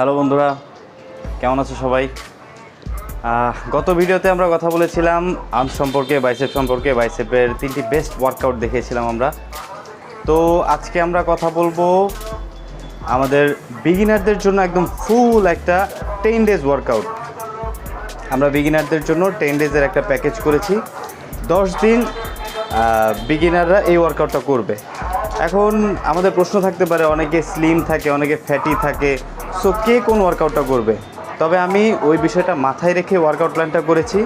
Hello বন্ধুরা, কেমন আছো সবাই? গত ভিডিওতে আমরা কথা বলেছিলাম আর্মস সম্পর্কে, বাইসেপ সম্পর্কে। বাইসেপের 3টি বেস্ট ওয়ার্কআউট দেখিয়েছিলাম আমরা। তো আজকে আমরা কথা বলবো আমাদের বিগিনারদের জন্য একদম ফুল একটা 10 ডেজ ওয়ার্কআউট। আমরা বিগিনারদের জন্য 10 ডেজের একটা প্যাকেজ করেছি। 10 দিন বিগিনাররা এই ওয়ার্কআউটটা করবে। এখন আমাদের প্রশ্ন থাকতে পারে, অনেকে স্লিম থাকে, অনেকে ফ্যাটি থাকে, সো কে কোন ওয়ার্কআউটটা করবে? তবে আমি ওই বিষয়টা মাথায় রেখে ওয়ার্কআউট প্ল্যানটা করেছি।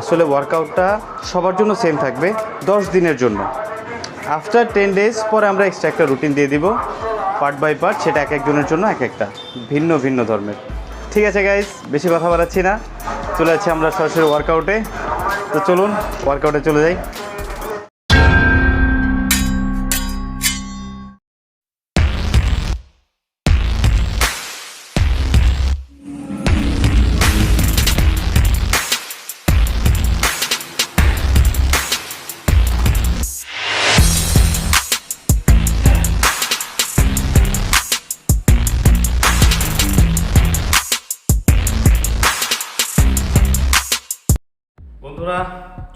আসলে ওয়ার্কআউটটা সবার জন্য সেম থাকবে 10 দিনের জন্য। আফটার 10 ডেজ পরে আমরা এক্সট্রা একটা রুটিন দিয়ে দিব পার্ট বাই পার্ট, সেটা এক একজনের জন্য এক একটা ভিন্ন ভিন্ন ধর্মের। ঠিক আছে গাইস, বেশি কথা বাড়াচ্ছি না, চলে যাচ্ছি আমরা সরাসরি ওয়ার্কআউটে। তো চলুন ওয়ার্কআউটে চলে যাই। বন্ধুরা,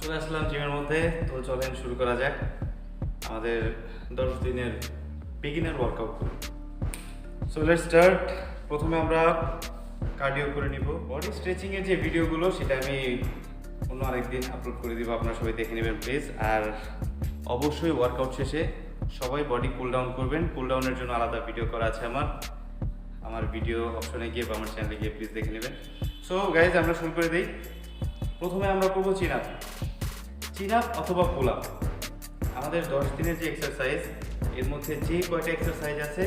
চলে আসলাম জিমের মধ্যে। তো চলেন শুরু করা যাক আমাদের 10 দিনের beginner workout. So let's start. প্রথমে আমরা কার্ডিও করে নিব। বডি স্ট্রেচিংয়ের যে ভিডিওগুলো সেটা আমি অন্য আরেকদিন আপলোড করে দিব, আপনারা সবাই দেখে নেবেন প্লিজ। আর অবশ্যই ওয়ার্কআউট শেষে সবাই বডি কুল ডাউন করবেন। কুল ডাউনের জন্য আলাদা ভিডিও করা আছে আমার ভিডিও অপশনে গিয়ে বা আমার চ্যানেলে গিয়ে প্লিজ দেখে নেবেন। সো গাইজ, আমরা শুরু করে দিই। প্রথমে আমরা করবো চিন আপ অথবা পুল আপ। আমাদের 10 দিনের যে এক্সারসাইজ, এর মধ্যে যে কয়টা এক্সারসাইজ আছে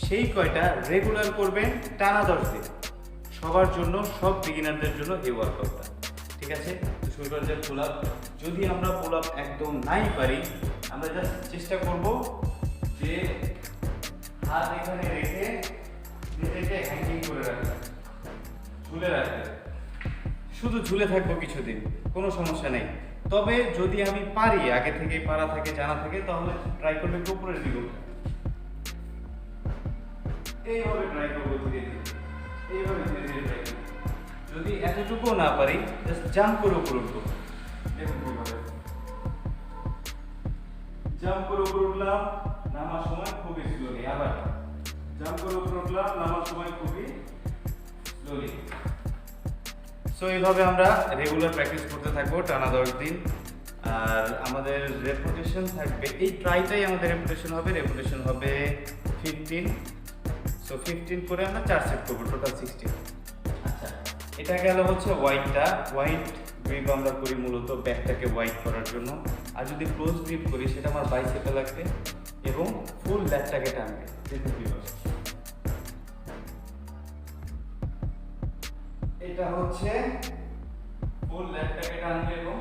সেই কয়টা রেগুলার করবেন টানা 10 দিন। সবার জন্য, সব বিগিনারদের জন্য এই ওয়ার্কআউটটা। ঠিক আছে, তো শুরু করা যাক পুল আপ। যদি আমরা পুল আপ একদম নাই পারি, আমরা জাস্ট চেষ্টা করব যে হাত এখানে রেখে নিজেকে হ্যাঙ্গিং করে রাখতে, ঝুলে রাখতে। শুধু ঝুলে থাকবো কিছুদিন, কোনো সমস্যা নেই। তবে যদি আমি পারি, আগে থেকে পারা থাকে, জানা থাকে, তাহলে ট্রাই করবে একটু উপরের দিকে উঠে। এইভাবে ট্রাই করবো ধীরে ধীরে, এইভাবে ধীরে ধীরে ট্রাই করবো। যদি এতটুকুও না পারি, জাস্ট জাম্প করে উপরে উঠবো। দেখুন কিভাবে জাম্প করে উপরে উঠলাম, নামার সময় খুবই স্লোলি। আবার জাম্প করে উপরে উঠলাম, নামার সময় খুবই স্লোলি। সো এইভাবে আমরা রেগুলার প্র্যাকটিস করতে থাকবো টানা 10 দিন। আর আমাদের রেপুটেশন থাকবে, এই ট্রাইটাই আমাদের রেপুটেশন হবে 15। সো 15 করে আমরা 4 সেট করবো, টোটাল 16। আচ্ছা, এটা গেল হচ্ছে হোয়াইট গ্রিপ আমরা করি মূলত ব্যাকটাকে হোয়াইট করার জন্য। আর যদি ক্লোজ গ্রিপ করি, সেটা আমার বাইসেপে লাগবে এবং ফুল ল্যাগটাকে টানবে। এটা হচ্ছে ফুল ল্যাগটাকে টানবে এবং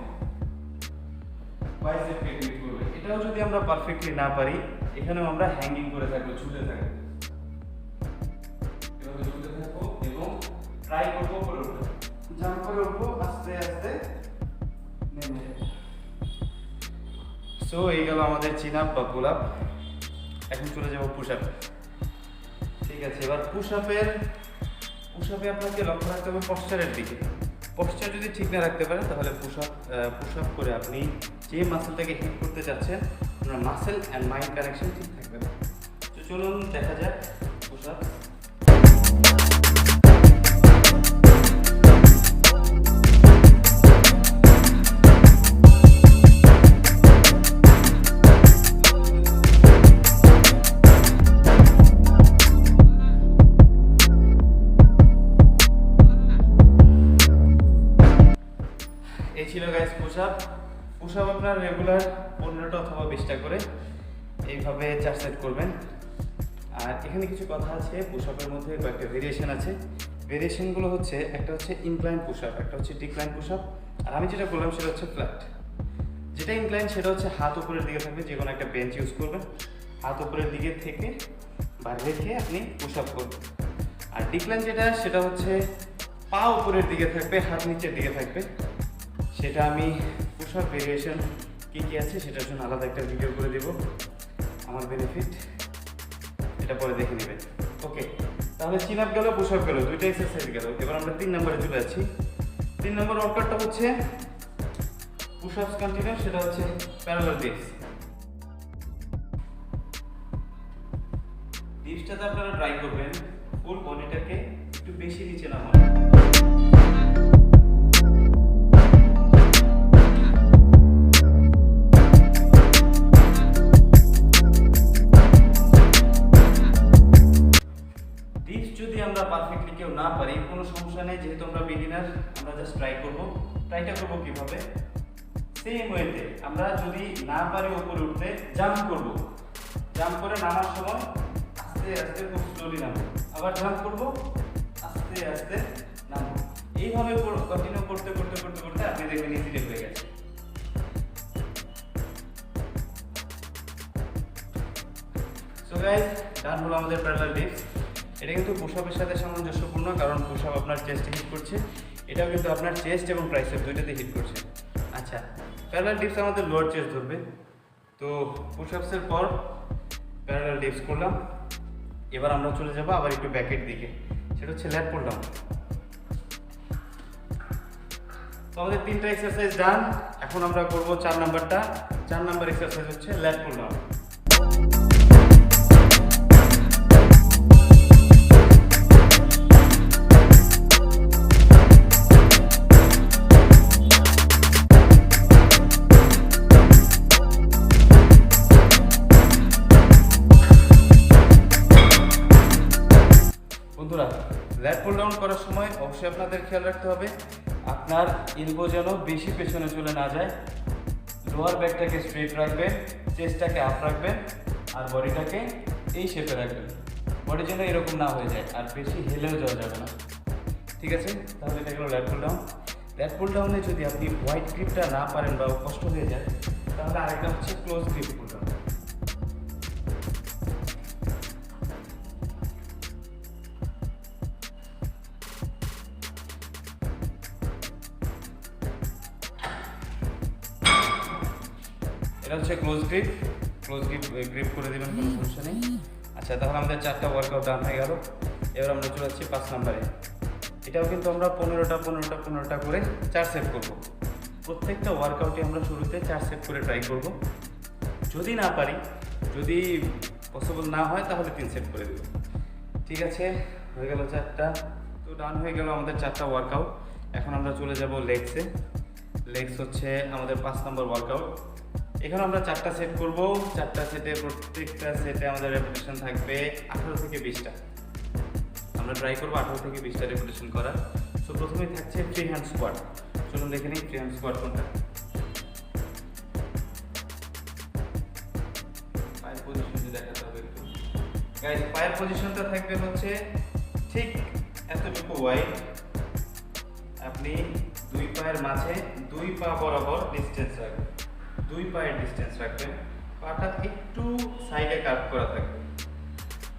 বাইসেপকে গ্রিপ করবে। এটাও যদি আমরা পারফেক্টলি না পারি, এখানেও আমরা হ্যাঙ্গিং করে থাকবো, ঝুলে থাকবো। এভাবে ঝুলে থাকবো এবং ট্রাই করবো করে উঠবো, জাম্প করে উঠবো, আস্তে আস্তে নেমে যাবো। সো এই গেল আমাদের চিন আপ বা পুল আপ। এখন চলে যাবো পুশ আপ। ঠিক আছে, এবার পুশ আপে আপনাকে লক্ষ্য রাখতে হবে পশ্চারের দিকে। পশ্চার যদি ঠিক না রাখতে পারেন, তাহলে পুশ আপ করে আপনি যে মাসেলটাকে হিট করতে চাচ্ছেন, আপনার মাসেল অ্যান্ড মাইন্ড কানেকশন ঠিক থাকবে না। তো চলুন দেখা যাক পুশ আপ। এই ছিল গাইস পুশ আপ আপনার রেগুলার 15টা অথবা 20টা করে এইভাবে 4 সেট করবেন। আর এখানে কিছু কথা আছে, পুশ আপের মধ্যে কয়েকটা ভেরিয়েশন আছে। ভেরিয়েশনগুলো হচ্ছে, একটা হচ্ছে ইনক্লাইন পুশ আপ, একটা হচ্ছে ডিক্লাইন পুশ আপ। আর আমি যেটা করলাম সেটা হচ্ছে ফ্ল্যাট। যেটা ইনক্লাইন সেটা হচ্ছে হাত উপরের দিকে থাকবে, যে কোনো একটা বেঞ্চ ইউজ করবেন, হাত উপরের দিকে থেকে বা রেখে আপনি পুশ আপ করবেন। আর ডিক্লাইন সেটা হচ্ছে পা উপরের দিকে থাকবে, হাত নিচের দিকে থাকবে। সেটা আমি পুশ আপ ভেরিয়েশন কী আছে সেটার জন্য আলাদা একটা ভিডিও করে দেব, আমার বেনিফিট, এটা পরে দেখে নেবেন। ওকে। তাহলে চিন আপ গেল, পুশ আপ গেল, দুইটা এক্সারসাইজ গেল। এবার আমরা 3 নম্বরে চলে যাচ্ছি। 3 নম্বর ওয়ার্কআউটটা হচ্ছে পুশ আপস কন্টিনিউ, সেটা হচ্ছে প্যারালাল ডিপস। ডিপসটাতে আপনারা ট্রাই করবেন ফুল বডিটাকে একটু বেশি নিচে নামান। আমরা পারফেক্টলি কেউ না পারি কোনো সমস্যা নেই, যেহেতু আমরা বিগিনার, আমরা জাস্ট ট্রাই করব। ট্রাইটা করব কিভাবে? সেম ওয়েতে আমরা যদি না পারি উপরে উঠতে জাম্প করব, জাম্প করে নামার সময় আস্তে আস্তে খুব স্লোলি নামবো, আবার জাম্প করব, আস্তে আস্তে নামবো। এইভাবে কন্টিনিউ করতে করতে করতে করতে আপনি দেখবেন ইজিলি হয়ে গেছে। সো গাইস, ডান হলো আমাদের প্যারালাল ডিপস। এটা কিন্তু পুশ আপের সাথে সামঞ্জস্যপূর্ণ, কারণ পুশ আপ আপনার চেস্টে হিট করছে, এটাও কিন্তু আপনার চেস্ট এবং ট্রাইসেপ দুইটাতে হিট করছে। আচ্ছা, প্যারালাল ডিপস আমাদের লোয়ার চেস্ট ধরবে। তো পুশ আপসের পর প্যারালাল ডিপস করলাম। এবার আমরা চলে যাব আবার একটু ব্যাকের দিকে, সেটা হচ্ছে ল্যাট পুল ডাউন। তো আমাদের 3টা এক্সারসাইজ ডান। এখন আমরা করব 4 নাম্বারটা। 4 নাম্বার এক্সারসাইজ হচ্ছে ল্যাট পুল ডাউন। ল্যাট পুল ডাউন করার সময় অবশ্যই আপনাদের খেয়াল রাখতে হবে আপনার এলবো যেন বেশি পেছনে চলে না যায়। লোয়ার ব্যাকটাকে স্ট্রেট রাখবেন, চেস্টটাকে আপ রাখবেন, আর বডিটাকে এই শেপে রাখবেন। বডি যেন এরকম না হয়ে যায়, আর বেশি হেলেও যাওয়া যাবে না। ঠিক আছে, তাহলে এটা গেল ল্যাট পুল ডাউন। ল্যাট পুল ডাউনে যদি আপনি হোয়াইট গ্রিপটা না পারেন বা কষ্ট হয়ে যায়, তাহলে আরেকটা হচ্ছে ক্লোজ গ্রিপ পুল ডাউন। এটা হচ্ছে ক্লোজ গ্রিপ। ক্লোজ গ্রিপ করে দেবেন, কোনো সমস্যা নেই। আচ্ছা, তাহলে আমাদের 4টা ওয়ার্কআউট ডান হয়ে গেল। এবার আমরা চলে যাচ্ছি 5 নম্বরে। এটাও কিন্তু আমরা 15টা করে 4 সেট করব। প্রত্যেকটা ওয়ার্কআউটে আমরা শুরুতে 4 সেট করে ট্রাই করব। যদি না পারি, যদি পসিবল না হয়, তাহলে 3 সেট করে দেব। ঠিক আছে, হয়ে গেল 4টা। তো ডান হয়ে গেল আমাদের 4টা ওয়ার্কআউট। এখন আমরা চলে যাব লেগসে। লেগস হচ্ছে আমাদের 5 নম্বর ওয়ার্কআউট। এখানে আমরা 4টা সেট করব। 4টা সেটে প্রত্যেকটা সেটে আমাদের রেপিটেশন থাকবে 18 থেকে 20টা। আমরা ট্রাই করব 18 থেকে 20টা রেপিটেশন করার। সো প্রথমেই থাকছে ফ্রি হ্যান্ড স্কোয়াট। চলুন দেখে নিই ফ্রি হ্যান্ড স্কোয়াট কোনটা। পায়ের পজিশন যদি দেখাতে হবে একটু। গাইস, পায়ের পজিশনটা থাকবে হচ্ছে ঠিক এতটুকু ওয়াইড। আপনি 2 পায়ের মাঝে 2 পা বরাবর ডিসটেন্স রাখবেন। 2 পায়ের ডিসটেন্স রাখবেন, পাটা একটু সাইডে কাট করা থাকবে।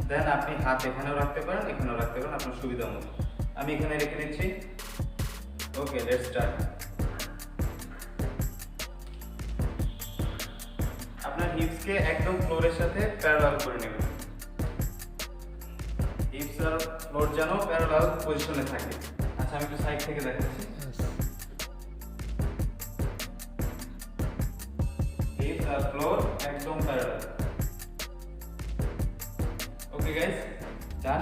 দেন আপনি হাত এখানেও রাখতে পারেন, এখানেও রাখতে পারেন, আপনার সুবিধা মতো। আমি এখানে রেখে নিচ্ছি। ওকে, লেটস স্টার্ট। আপনার হিপসকে একদম ফ্লোরের সাথে প্যারালাল করে নেবেন। হিপস আর ফ্লোর যেন প্যারালাল পজিশনে থাকে। আচ্ছা, আমি একটু সাইড থেকে দেখাচ্ছি। হিপস আর ফ্লোর একদম প্যারালাল। ওকে গাইস, ডান।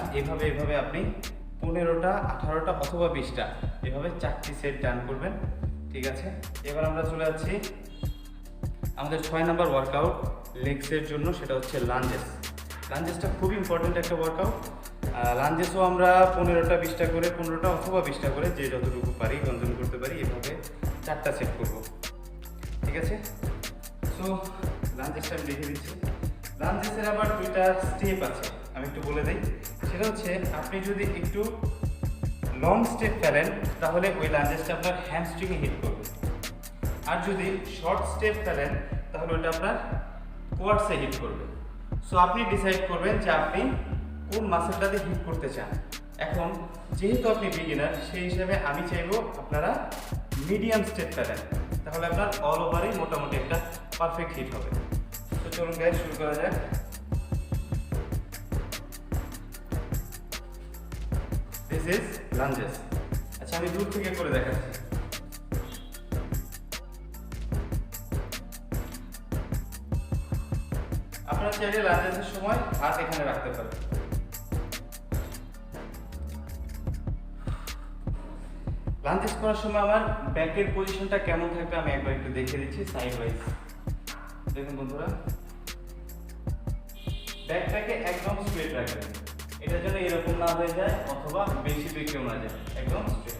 এভাবে আপনি 15টা, 18টা অথবা 20টা এভাবে 4টি সেট ডান করবেন। ঠিক আছে, এবার আমরা চলে যাচ্ছি আমাদের 6 নাম্বার ওয়ার্কআউট লেগসের জন্য, সেটা হচ্ছে লাঞ্জেস। লাঞ্জেসটা খুব ইম্পর্টেন্ট একটা ওয়ার্কআউট। লাঞ্জেসও আমরা 15টা, 20টা করে, 15টা অথবা 20টা করে, যে যতটুকু পারি কনজিউম করতে পারি, এভাবে 4টা সেট করব। ঠিক আছে, সো লাঞ্জেসটা আমি লিখে দিচ্ছি। লাঞ্জেসের আবার 2টা স্টেপ আছে, আমি একটু বলে দিই। সেটা হচ্ছে আপনি যদি একটু লং স্টেপ ফেলেন, তাহলে ওই লাঞ্জেসটা আপনার হ্যামস্ট্রিংয়ে হিট করবে। আর যদি শর্ট স্টেপ ফেলেন, তাহলে ওটা আপনার কোয়াডসে হিট করবে। সো আপনি ডিসাইড করবেন যে আপনি কোন মাসেলটাতে হিট করতে চান। এখন যেহেতু আপনি বিগিনার, সেই হিসাবে আমি চাইবো আপনারা মিডিয়াম স্টেপ ফেলেন, তাহলে আপনার অল ওভারই মোটামুটি একটা পারফেক্ট হিট হবে। তো চলুন গাইস, শুরু করা যাক। Is lunges. আচ্ছা, আমি দূর থেকে করে দেখাচ্ছি। আপনার চাইলে লাঞ্জেসের সময় হাত এখানে রাখতে পারেন। লাঞ্জেস করার সময় আমার ব্যাকের পজিশনটা কেমন থাকবে আমি একবার একটু দেখিয়ে দিচ্ছি সাইড ওয়াইজ। দেখুন বন্ধুরা, ব্যাকটাকে একদম স্ট্রেট রাখবেন, এটা যেন এরকম না হয়ে যায় অথবা বেশি বেঁকেও না যায়, একদম স্ট্রেট।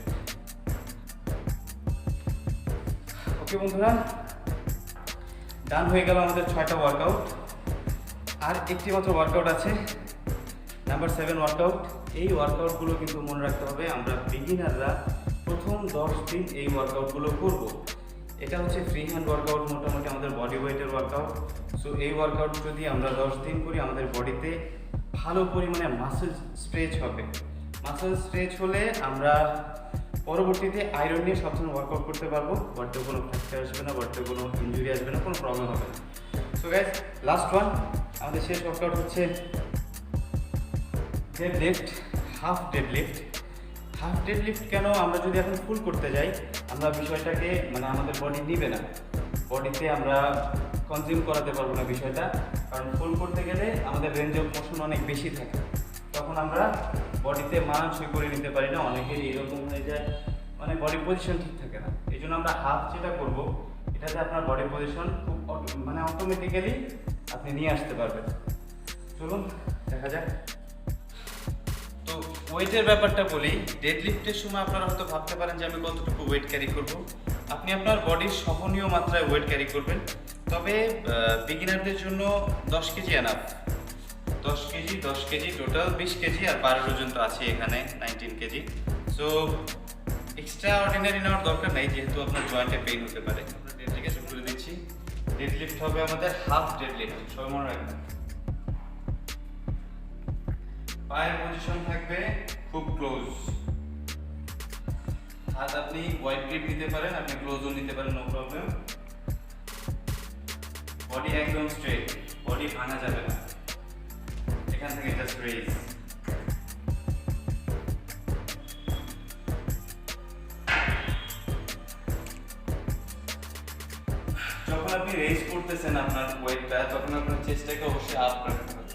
ওকে বন্ধুরা, ডান হয়ে গেল আমাদের 6টা ওয়ার্কআউট। আর একটি মাত্র ওয়ার্কআউট আছে, নাম্বার 7 ওয়ার্কআউট। এই ওয়ার্কআউটগুলো কিন্তু মনে রাখতে হবে, আমরা বিগিনাররা প্রথম 10 দিন এই ওয়ার্কআউটগুলো করব। এটা হচ্ছে ফ্রি হ্যান্ড ওয়ার্কআউট, মোটামুটি আমাদের বডি ওয়েটের ওয়ার্কআউট। সো এই ওয়ার্কআউট যদি আমরা 10 দিন করি, আমাদের বডিতে ভালো পরিমাণে মাসেল স্ট্রেচ হবে। মাসেল স্ট্রেচ হলে আমরা পরবর্তীতে আয়রন নিয়ে সব সময় ওয়ার্কআউট করতে পারবো, বডিতে কোনো ফ্র্যাকচার আসবে না, বডিতে কোনো ইনজুরি আসবে না, কোনো প্রবলেম হবে না। সো গাইস, লাস্ট ওয়ান, আমাদের শেষ ওয়ার্কআউট হচ্ছে deadlift, half deadlift. Half deadlift কেন? আমরা যদি এখন ফুল করতে যাই, আমরা বিষয়টাকে মানে আমাদের বডি নিবে না, বডিতে আমরা কনজিউম করাতে পারবো না বিষয়টা। কারণ ফুল করতে গেলে আমাদের রেঞ্জ অফ মোশন অনেক বেশি থাকে, তখন আমরা বডিতে মানানসই করে নিতে পারি না, অনেকের এরকম হয়ে যায়, মানে বডি পজিশন ঠিক থাকে না। এই জন্য আমরা হাফ যেটা করবো, এটাতে আপনার বডি পজিশন খুব মানে অটোমেটিক্যালি আপনি নিয়ে আসতে পারবেন। চলুন দেখা যাক। তো ওয়েটের ব্যাপারটা বলি, ডেডলিফটের সময় আপনারা হয়তো ভাবতে পারেন যে আমি কতটুকু ওয়েট ক্যারি করব। আপনি আপনার বডির সহনীয় মাত্রায় ওয়েট ক্যারি করবেন, তবে বিগিনারদের জন্য 10 KG enough. 10 KG total 20 KG, আর পারের ওজন তো আছে এখানে 19 কেজি। সো এক্সট্রা অর্ডিনারি নেওয়ার দরকার নেই, যেহেতু আপনার জয়েন্টে পেইন হতে পারে। আমরা ডেডলিফট শুরু করে দিচ্ছি। ডেডলিফট হবে আমাদের হাফ ডেডলিফট, সবাই মনে রাখবেন। পায়ের পজিশন থাকবে খুব ক্লোজ, হাত আপনি ওয়াইড গ্রিপ নিতে পারেন, আপনি ক্লোজও নিতে পারেন, নো প্রবলেম। বডি একদম স্ট্রেট, বডি ভাঙা যাবে না, এখান থেকে জাস্ট রেইজ। যখন আপনি রেইজ করতেছেন আপনার ওয়েটটা, তখন আপনার চেস্টটাকে অবশ্যই আপ রাখতে হবে,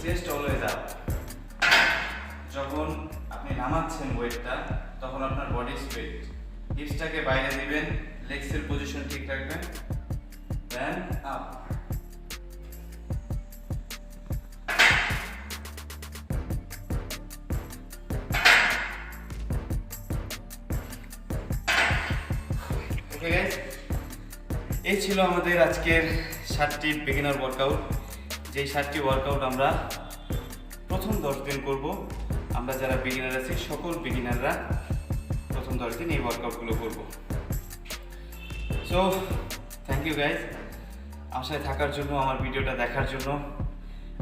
চেস্ট অলওয়েজ আপ। যখন আপনি নামাচ্ছেন ওয়েটটা, তখন আপনার বডি স্ট্রেট, হিপসটাকে বাইরে দিবেন, লেগসের পজিশন ঠিক রাখবেন, দেন আপ। ওকে গাইস, এই ছিল আমাদের আজকের 7টি বিগিনার ওয়ার্কআউট। যেই 7টি ওয়ার্কআউট আমরা প্রথম 10 দিন করব। আমরা যারা বিগিনার আছি, সকল বিগিনাররা প্রথম 10 দিন এই ওয়ার্কআউটগুলো করব। সো থ্যাংক ইউ গাইজ, আমার সাথে থাকার জন্য, আমার ভিডিওটা দেখার জন্য।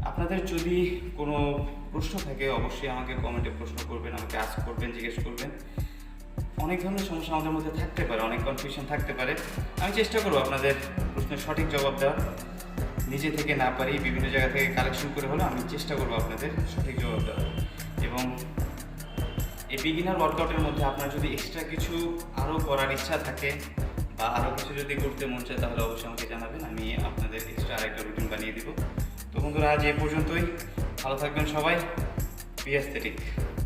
আপনাদের যদি কোনো প্রশ্ন থাকে, অবশ্যই আমাকে কমেন্টে প্রশ্ন করবেন, আমাকে আস্ক করবেন, জিজ্ঞেস করবেন। অনেক ধরনের সমস্যা আমাদের মধ্যে থাকতে পারে, অনেক কনফিউশন থাকতে পারে। আমি চেষ্টা করবো আপনাদের প্রশ্নের সঠিক জবাব দেওয়ার। নিজে থেকে না পারি, বিভিন্ন জায়গা থেকে কালেকশন করে হলে আমি চেষ্টা করবো আপনাদের সঠিক জবাব দেওয়ার। এবং এই বিগিনার ওয়ার্কআউটের মধ্যে আপনার যদি এক্সট্রা কিছু আরও করার ইচ্ছা থাকে বা আরও কিছু যদি করতে মন চায়, তাহলে অবশ্যই আমাকে জানাবেন, আমি আপনাদের এক্সট্রা আরেকটা রুটিন বানিয়ে দিব। তো বন্ধুরা, আজ এই পর্যন্তই। ভালো থাকবেন সবাই। Be aesthetic.